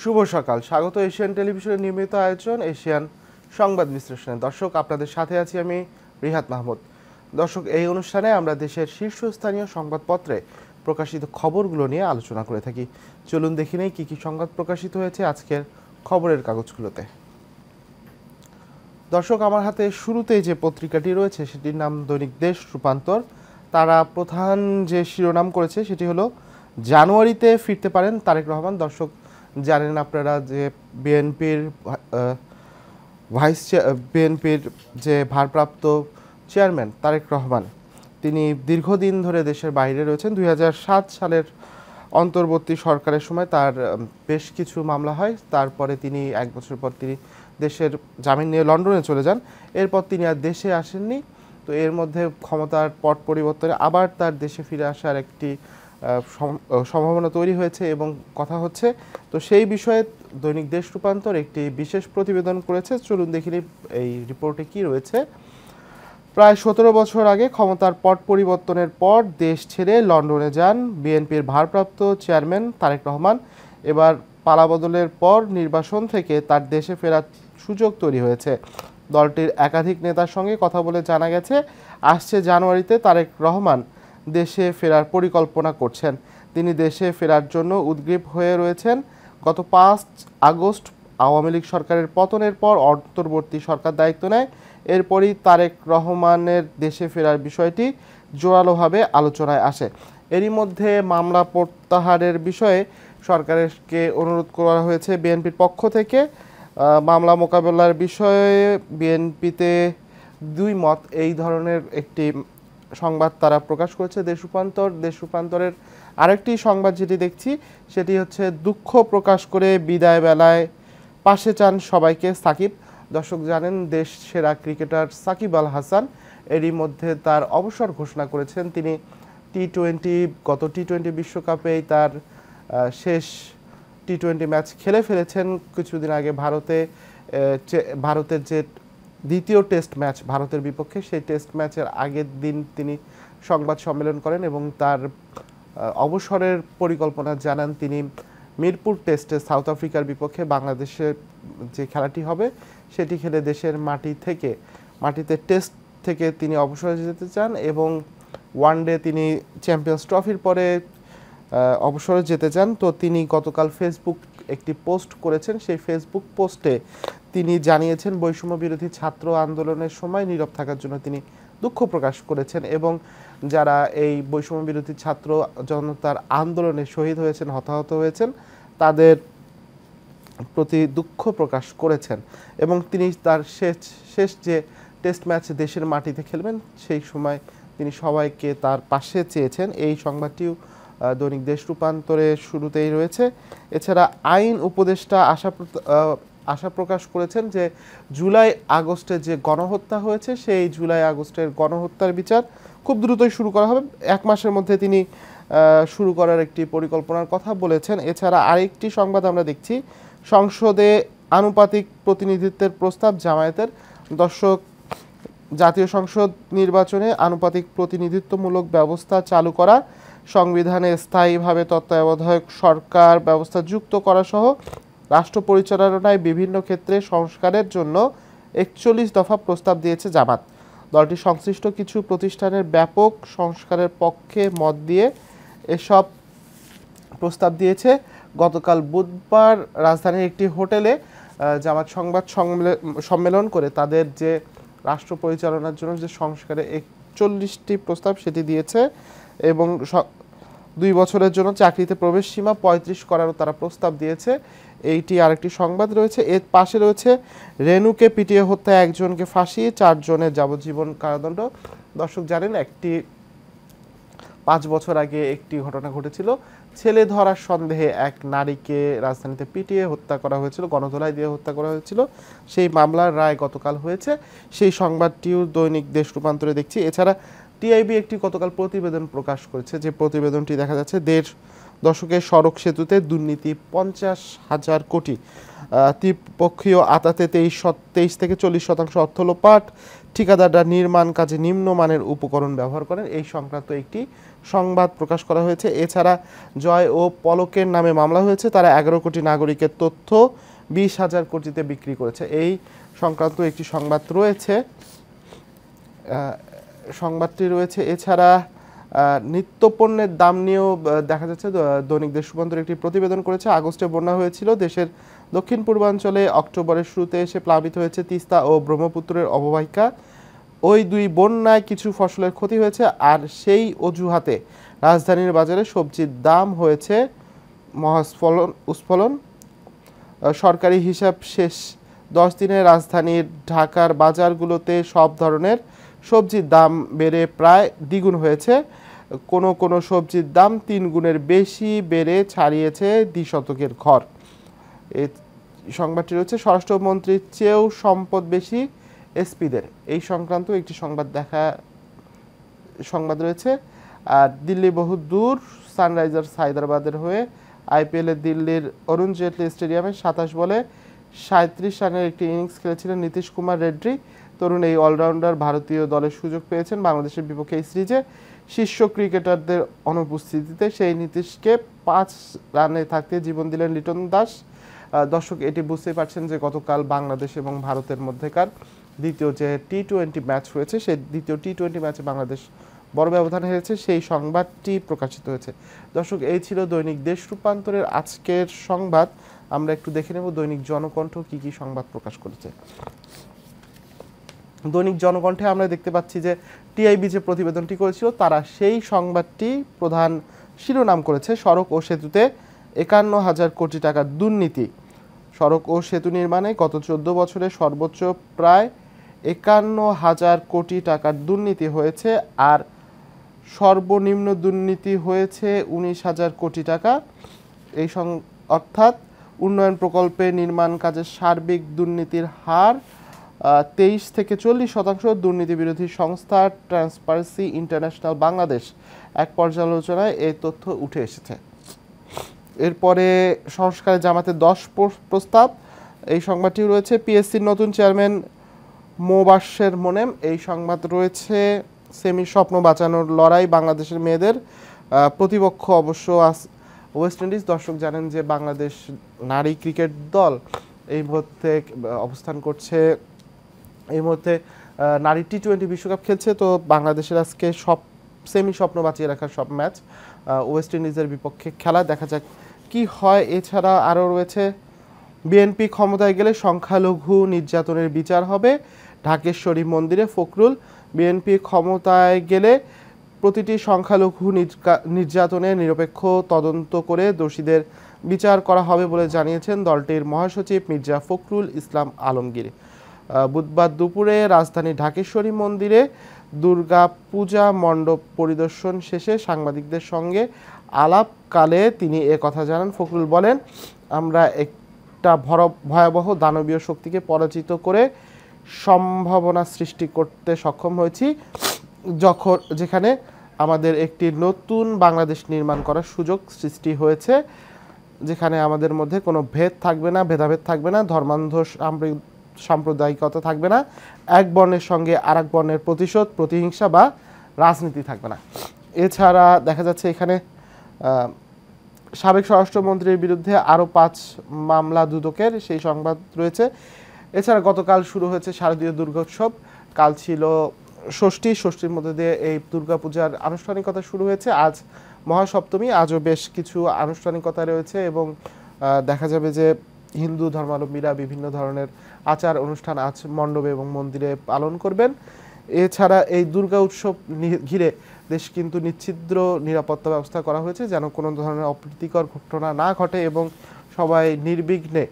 শুভ সকাল, স্বাগত এশিয়ান টেলিভিশনের নিয়মিত আয়োজন এশিয়ান সংবাদ বিশ্লেষণে। দর্শক, আপনাদের সাথে আছি আমি রিহাত মাহমুদ। দর্শক, এই অনুষ্ঠানে আমরা দেশের শীর্ষস্থানীয় সংবাদপত্রে প্রকাশিত খবরগুলো নিয়ে আলোচনা করে থাকি। চলুন দেখে নেই কী কী সংবাদ প্রকাশিত হয়েছে আজকের খবরের কাগজগুলোতে। দর্শক, আমার হাতে শুরুতেই যে পত্রিকাটি রয়েছে সেটির নাম দৈনিক দেশ রূপান্তর। তারা প্রধান যে শিরোনাম করেছে সেটি হলো জানুয়ারিতে ফিরতে পারেন তারেক রহমান। দর্শক, জানেন আপনারা যে বিএনপির যে ভারপ্রাপ্ত চেয়ারম্যান তারেক রহমান, তিনি দীর্ঘদিন ধরে দেশের বাইরে রয়েছেন। 2007 সালের অন্তর্বর্তী সরকারের সময় তার বেশ কিছু মামলা হয়। তারপরে তিনি এক বছর পর তিনি দেশের জামিন নিয়ে লন্ডনে চলে যান। এরপর তিনি আর দেশে আসেননি। তো এর মধ্যে ক্ষমতার পট পরিবর্তনে আবার তার দেশে ফিরে আসার একটি সম্ভাবনা তৈরি হয়েছে এবং কথা হচ্ছে। তো সেই বিষয়ে দৈনিক দেশ রূপান্তর একটি বিশেষ প্রতিবেদন করেছে। চলুন দেখিনি এই রিপোর্টে কি রয়েছে। প্রায় 17 বছর আগে ক্ষমতার পট পরিবর্তনের পর দেশ ছেড়ে লন্ডনে যান বিএনপির ভারপ্রাপ্ত চেয়ারম্যান তারেক রহমান। এবার পালাবদলের পর নির্বাসন থেকে তার দেশে ফেরার সুযোগ তৈরি হয়েছে। দলটির একাধিক নেতার সঙ্গে কথা বলে জানা গেছে, আসছে জানুয়ারিতে তারেক রহমান দেশে ফেরার পরিকল্পনা করছেন। তিনি দেশে ফেরার জন্য উদ্গ্রীব হয়ে রয়েছেন। গত 5 আগস্ট আওয়ামী লীগ সরকারের পতনের পর অন্তর্বর্তী সরকার দায়িত্ব নেয়। এরপরই তারেক রহমানের দেশে ফেরার বিষয়টি জোরালোভাবে আলোচনায় আসে। এরই মধ্যে মামলা প্রত্যাহারের বিষয়ে সরকারকে অনুরোধ করা হয়েছে বিএনপির পক্ষ থেকে। মামলা মোকাবেলার বিষয়ে বিএনপিতে দুই মত, এই ধরনের একটি সংবাদ তারা প্রকাশ করেছে দেশ রূপান্তরের আরেকটি সংবাদ যেটি দেখছি সেটি হচ্ছে দুঃখ প্রকাশ করে বিদায় বেলায় পাশে চান সবাইকে সাকিব। দর্শক, জানেন দেশ সেরা ক্রিকেটার সাকিব আল হাসান এরই মধ্যে তার অবসর ঘোষণা করেছেন। তিনি গত টি-20 বিশ্বকাপেই তার শেষ টি-20 ম্যাচ খেলে ফেলেছেন। কিছুদিন আগে ভারতের যে দ্বিতীয় টেস্ট ম্যাচ ভারতের বিপক্ষে, সেই টেস্ট ম্যাচের আগের দিন তিনি সংবাদ সম্মেলন করেন এবং তার অবসরের পরিকল্পনা জানান। তিনি মিরপুর টেস্টে সাউথ আফ্রিকার বিপক্ষে বাংলাদেশের যে খেলাটি হবে সেটি খেলে দেশের মাটিতে টেস্ট থেকে তিনি অবসরে যেতে চান এবং ওয়ানডে তিনি চ্যাম্পিয়ন্স ট্রফির পরে অবসরে যেতে চান। তো তিনি গতকাল ফেসবুক একটি পোস্ট করেছেন। সেই ফেসবুক পোস্টে তিনি জানিয়েছেন বৈষম্য বিরোধী ছাত্র আন্দোলনের সময় নীরব থাকার জন্য তিনি দুঃখ প্রকাশ করেছেন এবং যারা এই বৈষম্য বিরোধী ছাত্র জনতার আন্দোলনে শহীদ হয়েছেন, হতাহত হয়েছেন, তাদের প্রতি দুঃখ প্রকাশ করেছেন এবং তিনি তার শেষ যে টেস্ট ম্যাচ দেশের মাটিতে খেলবেন সেই সময় তিনি সবাইকে তার পাশে চেয়েছেন। এই সংবাদটিও দৈনিক দেশ রূপান্তরে শুরুতেই রয়েছে। এছাড়া আইন উপদেষ্টা আশা প্রকাশ করেছেন যে জুলাই আগস্টে যে গণহত্যা হয়েছে সেই জুলাই আগস্টের গণহত্যার বিচার খুব দ্রুতই শুরু করা হবে। 1 মাসের মধ্যে তিনি শুরু করার একটি পরিকল্পনার কথা বলেছেন। এছাড়া আরেকটি সংবাদ আমরা দেখছি, সংসদে আনুপাতিক প্রতিনিধিত্বের প্রস্তাব জামায়াতের। দর্শক, জাতীয় সংসদ নির্বাচনে আনুপাতিক প্রতিনিধিত্বমূলক ব্যবস্থা চালু করা, সংবিধানে স্থায়ীভাবে তত্ত্বাবধায়ক সরকার ব্যবস্থা যুক্ত করা সহ রাষ্ট্র পরিচালনায় বিভিন্ন ক্ষেত্রে সংস্কারের জন্য 41 দফা প্রস্তাব দিয়েছে জামাত। দলটি সংশ্লিষ্ট কিছু প্রতিষ্ঠানের ব্যাপক সংস্কারের পক্ষে মত দিয়ে এসব প্রস্তাব দিয়েছে। গতকাল বুধবার রাজধানীর একটি হোটেলে জামাত সংবাদ সম্মেলন করে তাদের যে রাষ্ট্র পরিচালনার জন্য যে সংস্কারে 41টি প্রস্তাব সেটি দিয়েছে এবং 2 বছরের জন্য চাকরিতে প্রবেশ সীমা 35 করারও তারা প্রস্তাব দিয়েছে। এইটি আরেকটি সংবাদ রয়েছে। এর পাশে রয়েছে রেনুকে পিটিয়ে হত্যায় 1 জনকে ফাঁসি, 4 জনের যাবজ্জীবন কারাদণ্ড। দর্শক, জানেন 5 বছর আগে একটি ঘটনা ঘটেছিল। ছেলে ধরার সন্দেহে এক নারীকে রাজধানীতে পিটিয়ে হত্যা করা হয়েছিল, গণধোলাই দিয়ে হত্যা করা হয়েছিল। সেই মামলার রায় গতকাল হয়েছে। সেই সংবাদটিও দৈনিক দেশ রূপান্তরে দেখছি। এছাড়া টিআইবি একটি গতকাল প্রতিবেদন প্রকাশ করেছে, যে প্রতিবেদনটি দেখা যাচ্ছে দশকের সড়ক সেতুতে দুর্নীতি 50,000 কোটি, ত্রিপক্ষীয় আতাতে 23 থেকে 40% অর্থ লোপাট, ঠিকাদাররা নির্মাণ কাজে নিম্নমানের উপকরণ ব্যবহার করেন, এই সংক্রান্ত একটি সংবাদ প্রকাশ করা হয়েছে। এছাড়া জয় ও পলকের নামে মামলা হয়েছে, তারা 11 কোটি নাগরিকের তথ্য 20,000 কোটিতে বিক্রি করেছে, এই সংক্রান্ত একটি সংবাদ রয়েছে। সংবাদটি রয়েছে। এছাড়া নিত্যপণ্যের দাম নিয়েও দেখা যাচ্ছে দৈনিক দেশ রূপান্তর একটি প্রতিবেদন করেছে। আগস্টে বন্যা হয়েছিল দেশের দক্ষিণ পূর্বাঞ্চলে, অক্টোবরের শুরুতে এসে প্লাবিত হয়েছে তিস্তা ও ব্রহ্মপুত্রের অববাহিকা। ওই দুই বন্যায় কিছু ফসলের ক্ষতি হয়েছে, আর সেই অজুহাতে রাজধানীর বাজারে সবজির দাম হয়েছে উস্ফলন। সরকারি হিসাব শেষ 10 দিনে রাজধানীর ঢাকার বাজারগুলোতে সব ধরনের সবজির দাম বেড়ে প্রায় দ্বিগুণ হয়েছে। কোনো কোনো সবজির দাম 3 গুণের বেশি বেড়ে ছাড়িয়েছে দ্বিশতকের ঘর। এই সংবাদটি রয়েছে। স্বরাষ্ট্রমন্ত্রীর চেয়েও সম্পদ বেশি এসপিদের, এই সংক্রান্ত একটি সংবাদ রয়েছে। আর দিল্লি বহু দূর, সানরাইজার্স হায়দ্রাবাদের হয়ে আইপিএলে দিল্লির অরুণ জেটলি স্টেডিয়ামে 27 বলে 37 রানের একটি ইনিংস খেলেছিলেন নীতিশ কুমার রেড্ডি। তরুণ এই অলরাউন্ডার ভারতীয় দলের সুযোগ পেয়েছেন বাংলাদেশের বিপক্ষে এই সিরিজে। শীর্ষ ক্রিকেটারদের অনুপস্থিতিতে সেই নীতিশকে 5 রানে থাকতে জীবন দিলেন লিটন দাস। দর্শক, এটি বুঝতেই পারছেন যে গতকাল বাংলাদেশ এবং ভারতের মধ্যেকার দ্বিতীয় যে টি-20 ম্যাচ হয়েছে, সেই দ্বিতীয় টি-20 ম্যাচে বাংলাদেশ বড় ব্যবধানে হেরেছে, সেই সংবাদটি প্রকাশিত হয়েছে। দর্শক, এই ছিল দৈনিক দেশ রূপান্তরের আজকের সংবাদ। আমরা একটু দেখে নেব দৈনিক জনকণ্ঠ কি কি সংবাদ প্রকাশ করেছে। দৈনিক জনকণ্ঠে আমরা দেখতে পাচ্ছি যে টিআইবি যে প্রতিবেদনটি করেছিল, তারা সেই সংবাদটি প্রধান শিরোনাম করেছে, সড়ক ও সেতুতে 51,000 কোটি টাকার দুর্নীতি। সড়ক ও সেতু নির্মাণে গত 14 বছরে সর্বোচ্চ প্রায় 51,000 কোটি টাকার দুর্নীতি হয়েছে, আর সর্বনিম্ন দুর্নীতি হয়েছে 19,000 কোটি টাকা। এই অর্থাৎ উন্নয়ন প্রকল্পে নির্মাণ কাজের সার্বিক দুর্নীতির হার 23 থেকে 40%। দুর্নীতি বিরোধী সংস্থা ট্রান্সপারেন্সি ইন্টারন্যাশনাল বাংলাদেশ এক পর্যালোচনায় এই তথ্য উঠে এসেছে। এরপরে সংস্কারে জামাতের 10 প্রস্তাব, এই সংবাদটি রয়েছে। পিএসসির নতুন চেয়ারম্যান মোবাশ্বের মোনেম, এই সংবাদ রয়েছে। সেমির স্বপ্ন বাঁচানোর লড়াই বাংলাদেশের মেয়েদের, প্রতিপক্ষ অবশ্য ওয়েস্ট ইন্ডিজ। দর্শক জানেন যে বাংলাদেশ নারী ক্রিকেট দল এই মুহূর্তে অবস্থান করছে, এই মুহূর্তে নারী টি-20 বিশ্বকাপ খেলছে। তো বাংলাদেশের আজকে সব সেমি স্বপ্ন বাঁচিয়ে রাখার সব ম্যাচ ওয়েস্ট ইন্ডিজের বিপক্ষে খেলা, দেখা যাক কি হয়। এছাড়া আরও রয়েছে, বিএনপি ক্ষমতায় গেলে সংখ্যালঘু নির্যাতনের বিচার হবে, ঢাকেশ্বরী মন্দিরে ফখরুল। বিএনপি ক্ষমতায় গেলে প্রতিটি সংখ্যালঘু নির্যাতনের নিরপেক্ষ তদন্ত করে দোষীদের বিচার করা হবে বলে জানিয়েছেন দলটির মহাসচিব মির্জা ফখরুল ইসলাম আলমগীর। বুধবার দুপুরে রাজধানীর ঢাকেশ্বরী মন্দিরে দুর্গা পূজা মণ্ডপ পরিদর্শন শেষে সাংবাদিকদের সঙ্গে আলাপকালে তিনি কথা জানান। ফখরুল বলেন, আমরা একটা ভয়াবহ দানবীয় শক্তিকে পরাজিত করে সম্ভাবনা সৃষ্টি করতে সক্ষম হয়েছি, যেখানে আমাদের একটি নতুন বাংলাদেশ নির্মাণ করার সুযোগ সৃষ্টি হয়েছে, যেখানে আমাদের মধ্যে কোনো ভেদ থাকবে না, ভেদাভেদ থাকবে না, ধর্মান্ধ সাম্প্রদায়িকতা থাকবে না, এক বর্ণের সঙ্গে আর এক বর্ণের প্রতিশোধ, প্রতিহিংসা বা রাজনীতি থাকবে না। এছাড়া দেখা যাচ্ছে এখানে সাবেক স্বরাষ্ট্রমন্ত্রীর বিরুদ্ধে আরও 5 মামলা দুদকের, সেই সংবাদ রয়েছে। এছাড়া গতকাল শুরু হয়েছে শারদীয় দুর্গোৎসব, কাল ছিল ষষ্ঠীর মধ্যে দিয়ে এই দুর্গাপূজার আনুষ্ঠানিকতা শুরু হয়েছে। আজ মহাসপ্তমী, আজও বেশ কিছু আনুষ্ঠানিকতা রয়েছে এবং দেখা যাবে যে হিন্দু ধর্মাবলম্বীরা বিভিন্ন ধরনের আচার অনুষ্ঠান আজ মণ্ডপে এবং মন্দিরে পালন করবেন। এছাড়া এই দুর্গা উৎসব ঘিরে দেশ কিন্তু নিচ্ছিদ্র নিরাপত্তা ব্যবস্থা করা হয়েছে, যেন কোনো ধরনের অপ্রীতিকর ঘটনা না ঘটে এবং সবাই নির্বিঘ্নে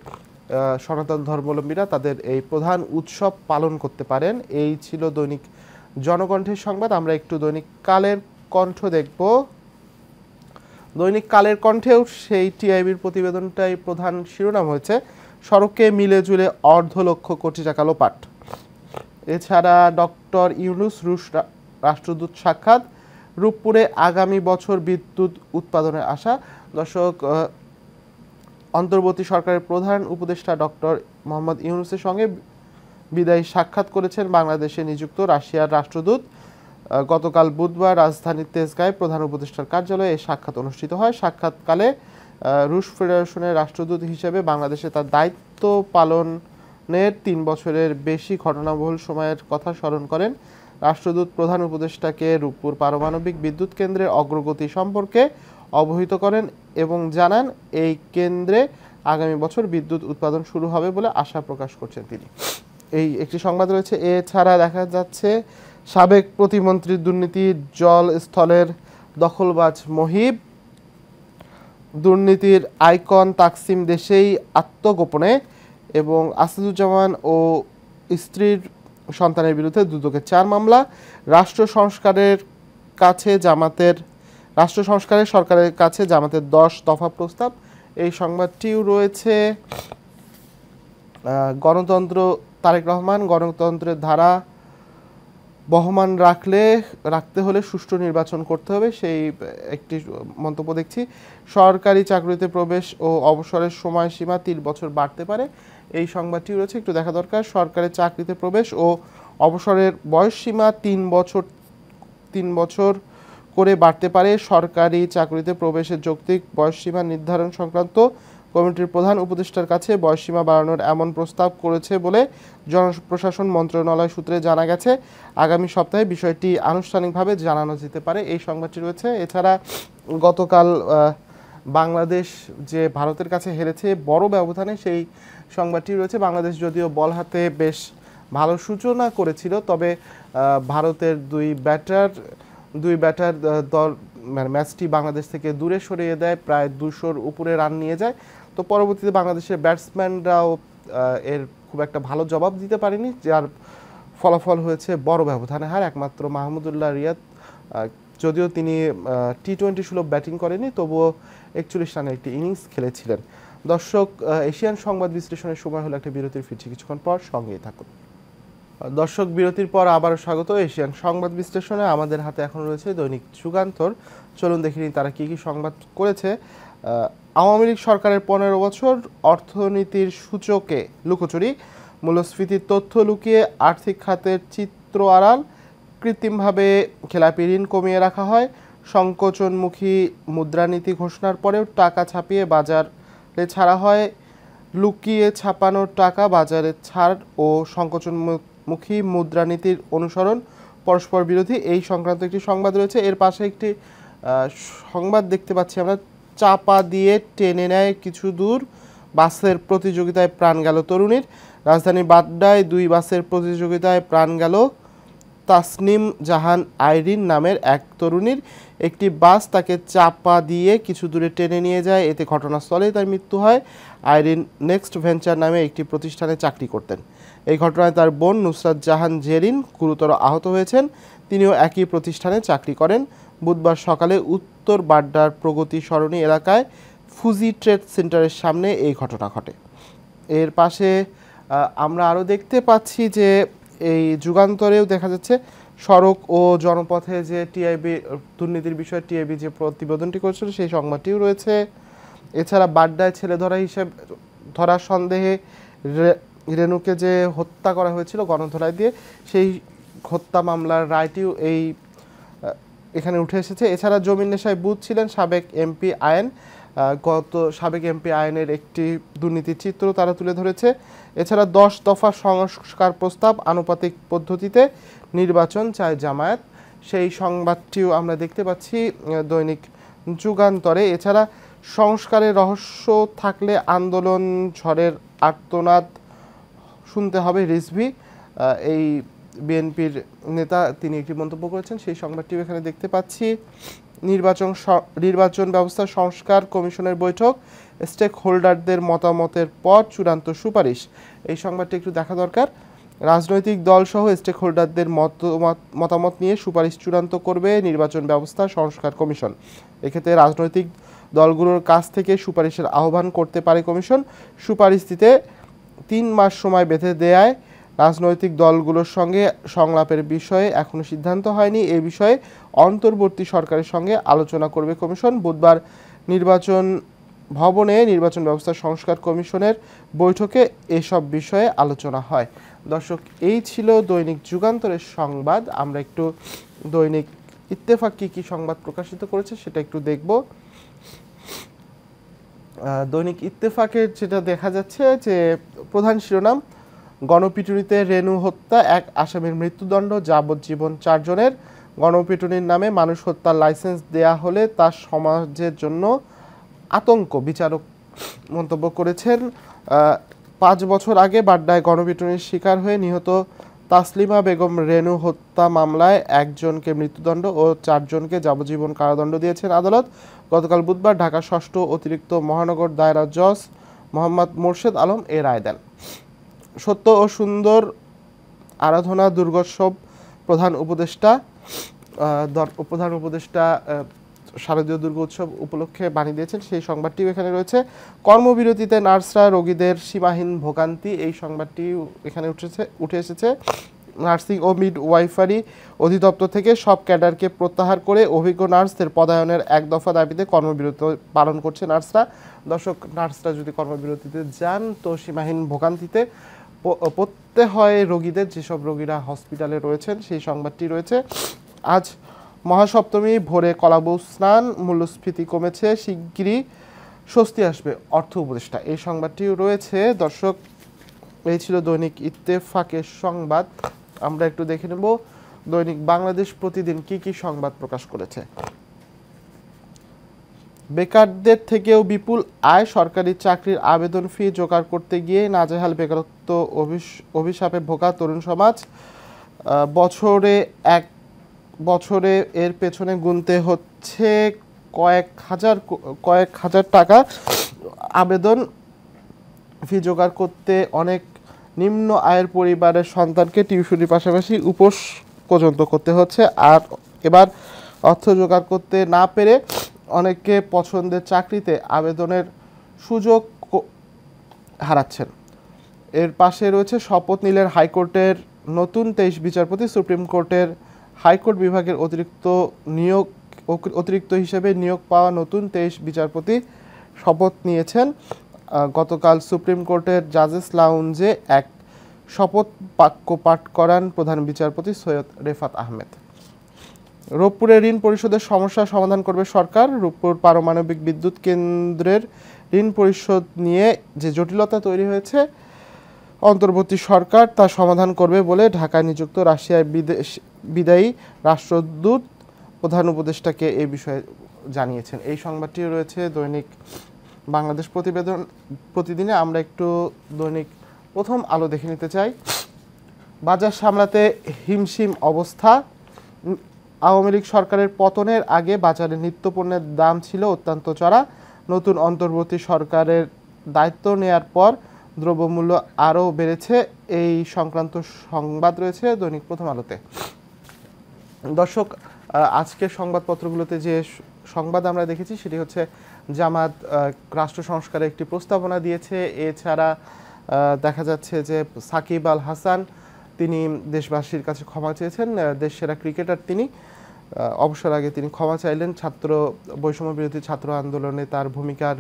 সনাতন ধর্মাবলম্বীরা তাদের এই প্রধান উৎসব পালন করতে পারেন। এই ছিল দৈনিক জনকণ্ঠের সংবাদ। আমরা একটু দৈনিক কালের কণ্ঠ দেখব। দৈনিক কালের কণ্ঠেও সেই টিআইবির প্রতিবেদনটাই প্রধান শিরোনাম হয়েছে, সড়কে মিলে জুলে 1,50,00,000 কোটি টাকা লোপাট। এছাড়া ডক্টর ইউনূস রুশ রাষ্ট্রদূত সাক্ষাৎ, রূপপুরে আগামী বছর বিদ্যুৎ উৎপাদনের আশা। দর্শক, অন্তর্বর্তী সরকারের প্রধান উপদেষ্টা ডক্টর মোহাম্মদ ইউনূসের সঙ্গে বিদায়ী সাক্ষাৎ করেছেন বাংলাদেশে নিযুক্ত রাশিয়ার রাষ্ট্রদূত। গতকাল বুধবার রাজধানীর তেজগাঁয়ে প্রধান উপদেষ্টার কার্যালয়ে এই সাক্ষাৎ অনুষ্ঠিত হয়। সাক্ষাৎকালে রুশ ফেডারেশনের রাষ্ট্রদূত হিসেবে বাংলাদেশে তার দায়িত্ব পালনের ৩ বছরের বেশি ঘটনাবহুল সময়ের কথা স্মরণ করেন। রাষ্ট্রদূত প্রধান উপদেষ্টাকে রূপপুর পারমাণবিক বিদ্যুৎ কেন্দ্রের অগ্রগতি সম্পর্কে অবহিত করেন এবং জানান এই কেন্দ্রে আগামী বছর বিদ্যুৎ উৎপাদন শুরু হবে বলে আশা প্রকাশ করছেন তিনি। এই একটি সংবাদ রয়েছে। এছাড়া দেখা যাচ্ছে সাবেক প্রতিমন্ত্রীর দুর্নীতি, জল স্থলের দখলবাজ মহিব, দুর্নীতির আইকন তাকসিম দেশেই আত্মগোপনে, এবং আসাদুজ্জামান ও স্ত্রীর সন্তানের বিরুদ্ধে দুদকের 4 মামলা, রাষ্ট্র সংস্কারের সরকারের কাছে জামাতের 10 দফা প্রস্তাব। এই সংবাদটিও রয়েছে। গণতন্ত্র, তারেক রহমান, গণতন্ত্রের ধারা বহমান রাখতে হলে সুষ্ঠু নির্বাচন করতে হবে, সেই একটি মন্তব্য দেখছি। সরকারি চাকরিতে প্রবেশ ও অবসরের সময়সীমা 3 বছর বাড়তে পারে, এই সংবাদটি রয়েছে, একটু দেখা দরকার। সরকারি চাকরিতে প্রবেশ ও অবসরের বয়সসীমা 3 বছর করে বাড়তে পারে। সরকারি চাকরিতে প্রবেশের যৌক্তিক বয়সসীমা নির্ধারণ সংক্রান্ত কমিটির প্রধান উপদেষ্টার কাছে বয়সসীমা বাড়ানোর এমন প্রস্তাব করেছে বলে জনপ্রশাসন মন্ত্রণালয় সূত্রে জানা গেছে। আগামী সপ্তাহে বিষয়টি আনুষ্ঠানিকভাবে জানানো যেতে পারে, এই সংবাদটি রয়েছে। এছাড়া গতকাল বাংলাদেশ যে ভারতের কাছে হেরেছে বড় ব্যবধানে, সেই সংবাদটি রয়েছে। বাংলাদেশ যদিও বল হাতে বেশ ভালো সূচনা করেছিল, তবে ভারতের দুই ব্যাটার দল ম্যাচটি বাংলাদেশ থেকে দূরে সরিয়ে দেয়, প্রায় 200-র উপরে রান নিয়ে যায়। তো পরবর্তীতে বাংলাদেশের ব্যাটসম্যানরাও এর খুব একটা ভালো জবাব দিতে পারেনি, যার ফলাফল হয়েছে বড় ব্যবধানে হার। একমাত্র মাহমুদুল্লাহ রিয়াদ, যদিও তিনি টি-20 সুলভ ব্যাটিং করেনি, তবুও 41 রানের একটি ইনিংস খেলেছিলেন। দর্শক, এশিয়ান সংবাদ বিশ্লেষণের সময় হলো একটা বিরতির, ফিরছি কিছুক্ষণ পর, সঙ্গেই থাকুন। দর্শক, বিরতির পর আবারও স্বাগত এশিয়ান সংবাদ বিশ্লেষণে। আমাদের হাতে এখন রয়েছে দৈনিক যুগান্তর। চলুন দেখে নিই তারা কী কী সংবাদ করেছে। আওয়ামী লীগ সরকারের 15 বছর, অর্থনীতির সূচকে লুকোচুরি, মূল্যস্ফীতির তথ্য লুকিয়ে আর্থিক খাতের চিত্র আড়াল, কৃত্রিমভাবে খেলাপি ঋণ কমিয়ে রাখা হয়, সংকোচনমুখী মুদ্রানীতি ঘোষণার পরেও টাকা ছাপিয়ে বাজারে ছাড়া হয়, লুকিয়ে ছাপানোর টাকা বাজারে ছাড় ও সংকোচনমুখী মুদ্রানীতির অনুসরণ পরস্পর বিরোধী, এই সংক্রান্ত একটি সংবাদ রয়েছে। এর পাশে একটি সংবাদ দেখতে পাচ্ছি আমরা, চাপা দিয়ে টেনে নেয় কিছু দূর, বাসের প্রতিযোগিতায় প্রাণ গেল তরুণীর। রাজধানীর বাড্ডায় 2 বাসের প্রতিযোগিতায় প্রাণ গেল তাসনিম জাহান আইরিন নামের এক তরুণীর। একটি বাস তাকে চাপা দিয়ে কিছু দূরে টেনে নিয়ে যায়, এতে ঘটনাস্থলেই তার মৃত্যু হয়। আইরিন নেক্সট ভেঞ্চার নামে একটি প্রতিষ্ঠানে চাকরি করতেন। এই ঘটনায় তার বোন নুসরাত জাহান জেরিন গুরুতর আহত হয়েছেন, তিনিও একই প্রতিষ্ঠানে চাকরি করেন। বুধবার সকালে উত্তর বাড্ডার প্রগতি সরণি এলাকায় ফুজি ট্রেড সেন্টারের সামনে এই ঘটনা ঘটে। এর পাশে আমরা আরও দেখতে পাচ্ছি যে এই যুগান্তরেও দেখা যাচ্ছে সড়ক ও জনপথে যে টিআইবি দুর্নীতির বিষয়ে টিআইবি যে প্রতিবেদনটি করেছিল, সেই সংবাদটিও রয়েছে। এছাড়া বাড্ডায় ছেলে ধরার সন্দেহে রেনুকে যে হত্যা করা হয়েছিল গণধোলাই দিয়ে, সেই হত্যা মামলার রায়টিও এখানে উঠে এসেছে। এছাড়া জমির নেশায় বুধ ছিলেন সাবেক এমপি আয়ন, সাবেক এমপি আয়নের একটি দুর্নীতির চিত্র তারা তুলে ধরেছে। এছাড়া 10 দফা সংস্কার প্রস্তাব, আনুপাতিক পদ্ধতিতে নির্বাচন চায় জামায়াত, সেই সংবাদটিও আমরা দেখতে পাচ্ছি দৈনিক যুগান্তরে। এছাড়া সংস্কারের রহস্য থাকলে আন্দোলন ঝড়ের আর্তনাদ শুনতে হবে রিজভী, এই বিএনপির নেতা তিনি একটি মন্তব্য করেছেন, সেই সংবাদটিও এখানে দেখতে পাচ্ছি। নির্বাচন ব্যবস্থা সংস্কার কমিশনের বৈঠক, স্টেক হোল্ডারদের মতামতের পর চূড়ান্ত সুপারিশ, এই সংবাদটি একটু দেখা দরকার। রাজনৈতিক দলসহ স্টেক হোল্ডারদের মতামত নিয়ে সুপারিশ চূড়ান্ত করবে নির্বাচন ব্যবস্থা সংস্কার কমিশন। এক্ষেত্রে রাজনৈতিক দলগুলোর কাছ থেকে সুপারিশের আহ্বান করতে পারে কমিশন। সুপারিশ দিতে 3 মাস সময় বেঁধে দেয়ায় রাজনৈতিক দলগুলোর সঙ্গে সংলাপের বিষয়ে এখনও সিদ্ধান্ত হয়নি। এই বিষয়ে অন্তর্বর্তী সরকারের সঙ্গে আলোচনা করবে কমিশন। বুধবার নির্বাচন ভবনে নির্বাচন ব্যবস্থা সংস্কার কমিশনের বৈঠকে এসব বিষয়ে আলোচনা হয়। দর্শক, এই ছিল দৈনিক যুগান্তরের সংবাদ। আমরা একটু দৈনিক ইত্তেফাক কি সংবাদ প্রকাশিত করেছে সেটা একটু দেখব। দৈনিক ইত্তেফাকের যেটা দেখা যাচ্ছে যে প্রধান শিরোনাম, গণপিটুনিতে রেনু হত্যা, এক আসামির মৃত্যুদণ্ড, যাবজ্জীবন 4 জনের। গণপিটুনির নামে মানুষ হত্যার লাইসেন্স দেয়া হলে তা সমাজের জন্য আতঙ্ক, বিচারক মন্তব্য করেছেন। 5 বছর আগে বাড্ডায় গণপিটুনির শিকার হয়ে নিহত তাসলিমা বেগম রেনু হত্যা মামলায় 1 জনকে মৃত্যুদণ্ড ও 4 জনকে যাবজ্জীবন কারাদণ্ড দিয়েছেন আদালত। গতকাল বুধবার ঢাকা 6ষ্ঠ অতিরিক্ত মহানগর দায়রা জজ মোহাম্মদ মোর্শেদ আলম এ রায় দেন। সত্য ও সুন্দর আরাধনা দুর্গোৎসব প্রধান উপদেষ্টা শারদীয় দুর্গোৎসব উপলক্ষে বাণী দিয়েছেন, সেই সংবাদটিও এখানে রয়েছে। কর্মবিরতিতে নার্সরা রোগীদের সীমাহীন ভোগান্তি, এই সংবাদটি এখানে উঠে এসেছে। নার্সিং ও মিডওয়াইফারি অধিদপ্তর থেকে সব ক্যাডারকে প্রত্যাহার করে অভিজ্ঞ নার্সদের পদায়নের 1 দফা দাবিতে কর্মবিরতি পালন করছে নার্সরা। দর্শক, নার্সরা যদি কর্মবিরতিতে যান তো সীমাহীন ভোগান্তিতে পড়তে হয় রোগীদের, যেসব রোগীরা হসপিটালে রয়েছেন, সেই সংবাদটি রয়েছে। আজ মহাসপ্তমী, ভোরে কলাবউ স্নান, মূল্যস্ফীতি কমেছে, শিগগিরই স্বস্তি আসবে অর্থ উপদেষ্টা, এই সংবাদটিও রয়েছে। দর্শক, এই ছিল দৈনিক ইত্তেফাকের সংবাদ। আমরা একটু দেখে নেব দৈনিক বাংলাদেশ প্রতিদিন কি সংবাদ প্রকাশ করেছে। বেকারদের থেকেও বিপুল আয়, সরকারি চাকরির আবেদন ফি জোগাড় করতে গিয়ে নাজেহাল, বেকারত্ব অভিশাপে ভোগা তরুণ সমাজ। বছরে এর পেছনে গুনতে হচ্ছে কয়েক হাজার টাকা। আবেদন ফি জোগাড় করতে অনেক নিম্ন আয়ের পরিবারের সন্তানকে টিউশনির পাশাপাশি উপোস পর্যন্ত করতে হচ্ছে। আর এবার অর্থ জোগাড় করতে না পেরে অনেকে পছন্দের চাকরিতে আবেদনের সুযোগ হারাচ্ছেন। এর পাশে রয়েছে শপথ নিলেন হাইকোর্টের নতুন 23 বিচারপতি। সুপ্রিম কোর্টের হাইকোর্ট বিভাগের অতিরিক্ত হিসেবে নিয়োগ পাওয়া নতুন 23 বিচারপতি শপথ নিয়েছেন। গতকাল সুপ্রিম কোর্টের জাজেস লাউঞ্জে এক শপথ বাক্য পাঠ করান প্রধান বিচারপতি সৈয়দ রেফাত আহমেদ। রূপপুরে ঋণ পরিশোধের সমস্যা সমাধান করবে সরকার। রূপপুর পারমাণবিক বিদ্যুৎ কেন্দ্রের ঋণ পরিশোধ নিয়ে যে জটিলতা তৈরি হয়েছে, অন্তর্বর্তী সরকার তা সমাধান করবে বলে ঢাকায় নিযুক্ত রাশিয়ার বিদায়ী রাষ্ট্রদূত প্রধান উপদেষ্টাকে এই বিষয়ে জানিয়েছেন। এই সংবাদটিও রয়েছে দৈনিক বাংলাদেশ প্রতিদিনে। আমরা একটু দৈনিক প্রথম আলো দেখে নিতে চাই। বাজার সামলাতে হিমশিম অবস্থা। আওয়ামী লীগ সরকারের পতনের আগে বাজারে নিত্যপণ্যের দাম ছিল অত্যন্ত চড়া। নতুন অন্তর্বর্তী সরকারের দায়িত্ব নেয়ার পর দ্রব্যমূল্য আরও বেড়েছে, এই সংক্রান্ত সংবাদ রয়েছে দৈনিক প্রথম আলোতে। দর্শক, আজকের সংবাদপত্রগুলোতে যে সংবাদ আমরা দেখেছি সেটি হচ্ছে জামাত রাষ্ট্র সংস্কারে একটি প্রস্তাবনা দিয়েছে। এছাড়া দেখা যাচ্ছে যে সাকিব আল হাসান তিনি দেশবাসীর কাছে ক্ষমা চেয়েছেন। দেশ সেরা ক্রিকেটার তিনি, অবসর আগে তিনি ক্ষমা চাইলেন। বৈষম্য বিরোধী ছাত্র আন্দোলনে তার ভূমিকার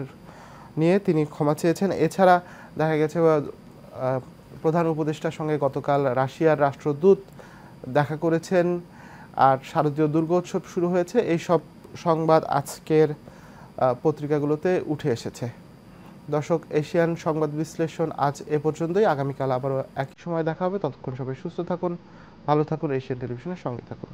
নিয়ে তিনি ক্ষমা চেয়েছেন। এছাড়া দেখা গেছে প্রধান উপদেষ্টার সঙ্গে গতকাল রাশিয়ার রাষ্ট্রদূত দেখা করেছেন। আর শারদীয় দুর্গোৎসব শুরু হয়েছে, এই সব সংবাদ আজকের পত্রিকাগুলোতে উঠে এসেছে। দর্শক, এশিয়ান সংবাদ বিশ্লেষণ আজ এ পর্যন্তই। আগামীকাল আবারও একই সময় দেখা হবে। ততক্ষণ সবাই সুস্থ থাকুন, ভালো থাকুন, এশিয়ান টেলিভিশনের সঙ্গে থাকুন।